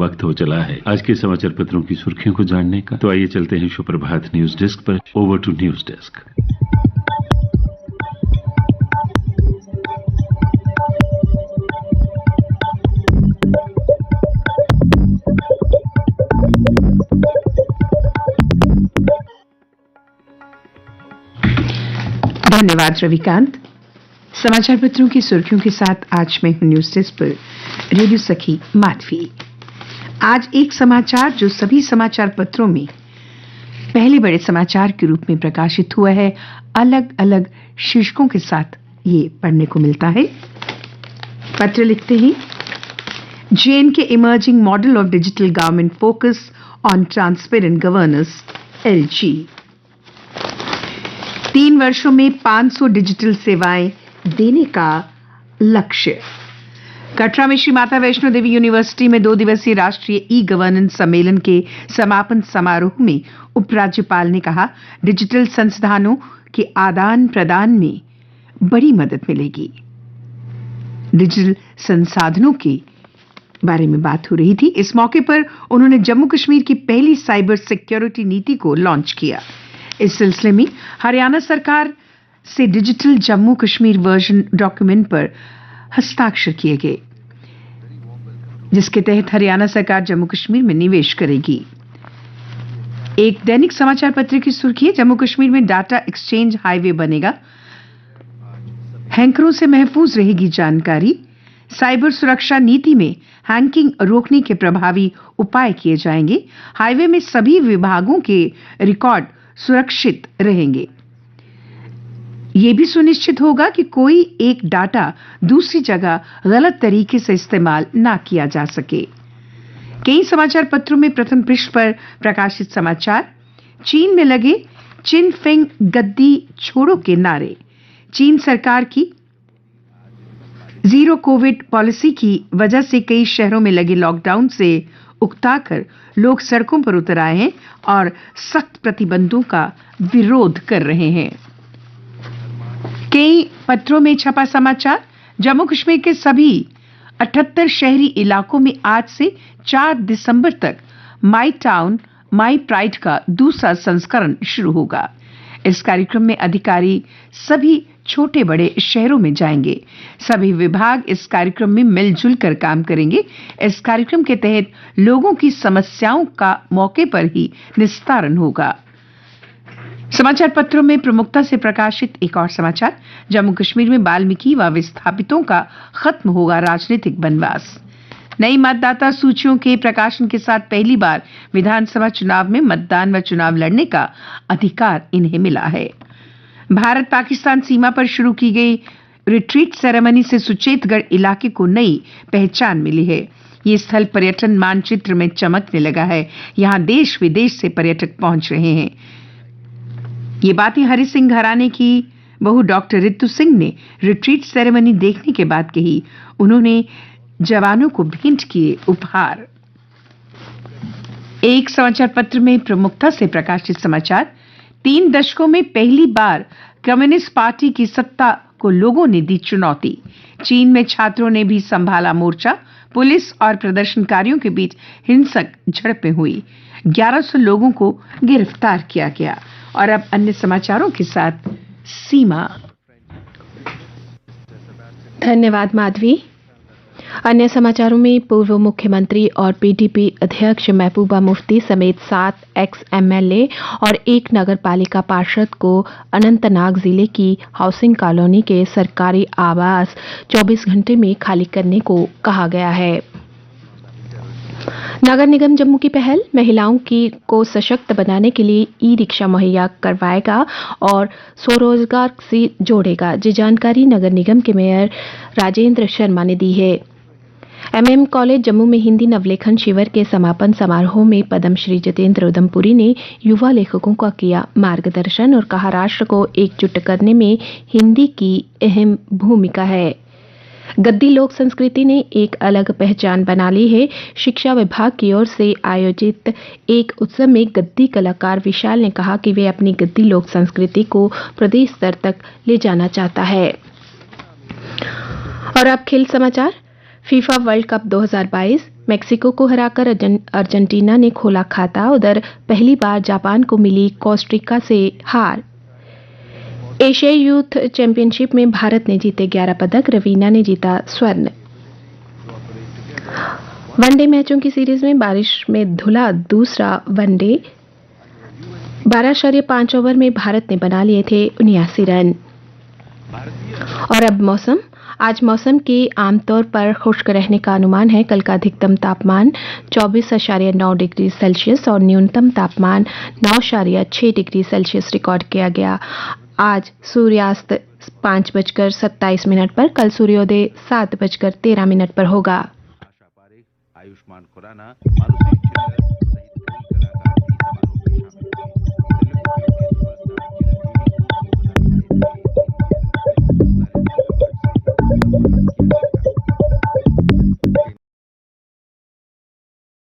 वक्त हो चला है आज के समाचार पत्रों की सुर्खियों को जानने का। तो आइए चलते हैं सुप्रभात न्यूज डेस्क पर। Over to news desk. धन्यवाद रविकांत। समाचार पत्रों की सुर्खियों के साथ आज मैं हूं न्यूज डेस्क पर रेडियो सखी माधवी। आज एक समाचार जो सभी समाचार पत्रों में पहले बड़े समाचार के रूप में प्रकाशित हुआ है, अलग अलग शीर्षकों के साथ ये पढ़ने को मिलता है। पत्र लिखते हैं, JNK emerging model of digital government focus on transparent governance LG। 3 वर्षों में 500 डिजिटल सेवाएं देने का लक्ष्य। कटरा में श्री माता वैष्णो देवी यूनिवर्सिटी में 2 दिवसीय राष्ट्रीय ई गवर्नेंस सम्मेलन के समापन समारोह में उपराज्यपाल ने कहा, डिजिटल संसाधनों के आदान प्रदान में बड़ी मदद मिलेगी। डिजिटल संसाधनों के बारे में बात हो रही थी। इस मौके पर उन्होंने जम्मू कश्मीर की पहली साइबर सिक्योरिटी नीति को लॉन्च किया। इस सिलसिले में हरियाणा सरकार से digital Jammu Kashmir version document पर हस्ताक्षर किए गए, जिसके तहत हरियाणा सरकार जम्मू कश्मीर में निवेश करेगी। एक दैनिक समाचार पत्र की सुर्खी है, जम्मू कश्मीर में डाटा एक्सचेंज हाईवे बनेगा, हैकरों से महफूज रहेगी जानकारी। साइबर सुरक्षा नीति में हैकिंग रोकने के प्रभावी उपाय किए जाएंगे। हाईवे में सभी विभागों के रिकॉर्ड सुरक्षित रहेंगे। यह भी सुनिश्चित होगा कि कोई एक डाटा दूसरी जगह गलत तरीके से इस्तेमाल ना किया जा सके। कई समाचार पत्रों में प्रथम पृष्ठ पर प्रकाशित समाचार, चीन में लगे चिनफिंग गद्दी छोड़ो के नारे। चीन सरकार की जीरो कोविड पॉलिसी की वजह से कई शहरों में लगे लॉकडाउन से उकताकर लोग सड़कों पर उतर आए हैं और सख्त प्रतिबंधों का विरोध कर रहे हैं। कई पत्रों में छपा समाचार, जम्मू कश्मीर के सभी 78 शहरी इलाकों में आज से 4 दिसंबर तक माई टाउन माई प्राइड का दूसरा संस्करण शुरू होगा। इस कार्यक्रम में अधिकारी सभी छोटे बड़े शहरों में जाएंगे। सभी विभाग इस कार्यक्रम में मिलजुल कर काम करेंगे। इस कार्यक्रम के तहत लोगों की समस्याओं का मौके पर ही निस्तारण होगा। समाचार पत्रों में प्रमुखता से प्रकाशित एक और समाचार, जम्मू कश्मीर में वाल्मीकि व विस्थापितों का खत्म होगा राजनीतिक वनवास। नई मतदाता सूचियों के प्रकाशन के साथ पहली बार विधानसभा चुनाव में मतदान व चुनाव लड़ने का अधिकार इन्हें मिला है। भारत पाकिस्तान सीमा पर शुरू की गई रिट्रीट सेरेमनी से सुचेतगढ़ इलाके को नई पहचान मिली है। ये स्थल पर्यटन मानचित्र में चमकने लगा है। यहां देश विदेश से पर्यटक पहुंच रहे हैं। ये बातें हरि सिंह घराने की बहू डॉक्टर रितु सिंह ने रिट्रीट सेरेमनी देखने के बाद कही। उन्होंने जवानों को भेंट किए उपहार। एक समाचार पत्र में प्रमुखता से प्रकाशित समाचार, 3 दशकों में पहली बार कम्युनिस्ट पार्टी की सत्ता को लोगों ने दी चुनौती। चीन में छात्रों ने भी संभाला मोर्चा। पुलिस और प्रदर्शनकारियों के बीच हिंसक झड़पें हुई। 1100 लोगों को गिरफ्तार किया गया। और अब अन्य समाचारों के साथ सीमा। धन्यवाद माधवी। अन्य समाचारों में पूर्व मुख्यमंत्री और PDP अध्यक्ष महबूबा मुफ्ती समेत 7 ex-MLA और 1 नगर पालिका पार्षद को अनंतनाग जिले की हाउसिंग कॉलोनी के सरकारी आवास 24 घंटे में खाली करने को कहा गया है। नगर निगम जम्मू की पहल महिलाओं को सशक्त बनाने के लिए ई-रिक्शा मुहैया करवाएगा और स्वरोजगार से जोड़ेगा। ये जानकारी नगर निगम के मेयर राजेंद्र शर्मा ने दी है। MM कॉलेज जम्मू में हिंदी नवलेखन शिविर के समापन समारोह में पद्मश्री जितेंद्र उधमपुरी ने युवा लेखकों का किया मार्गदर्शन और कहा, राष्ट्र को एकजुट करने में हिंदी की अहम भूमिका है। गद्दी लोक संस्कृति ने एक अलग पहचान बना ली है। शिक्षा विभाग की ओर से आयोजित एक उत्सव में गद्दी कलाकार विशाल ने कहा कि वे अपनी गद्दी लोक संस्कृति को प्रदेश स्तर तक ले जाना चाहता है। और अब खेल समाचार। फीफा वर्ल्ड कप 2022 मेक्सिको को हराकर अर्जेंटीना ने खोला खाता। उधर पहली बार जापान को मिली कोस्टारिका से हार। एशियाई यूथ चैंपियनशिप में भारत ने जीते 11 पदक, रवीना ने जीता स्वर्ण। वनडे मैचों की सीरीज में बारिश में धुला दूसरा वनडे। 12.5 ओवर में भारत ने बना लिए थे 79 रन। और अब मौसम। आज मौसम के आमतौर पर खुश्क रहने का अनुमान है। कल का अधिकतम तापमान 24.9 डिग्री सेल्सियस और न्यूनतम तापमान 9.6 डिग्री सेल्सियस रिकॉर्ड किया गया। आज सूर्यास्त 5:27 पर, कल सूर्योदय 7:13 पर होगा। आयुष्मान खुराना, मानुषी चिल्लर सहित कई कलाकार भी समारोह में शामिल हुए। तेलुगु फिल्म के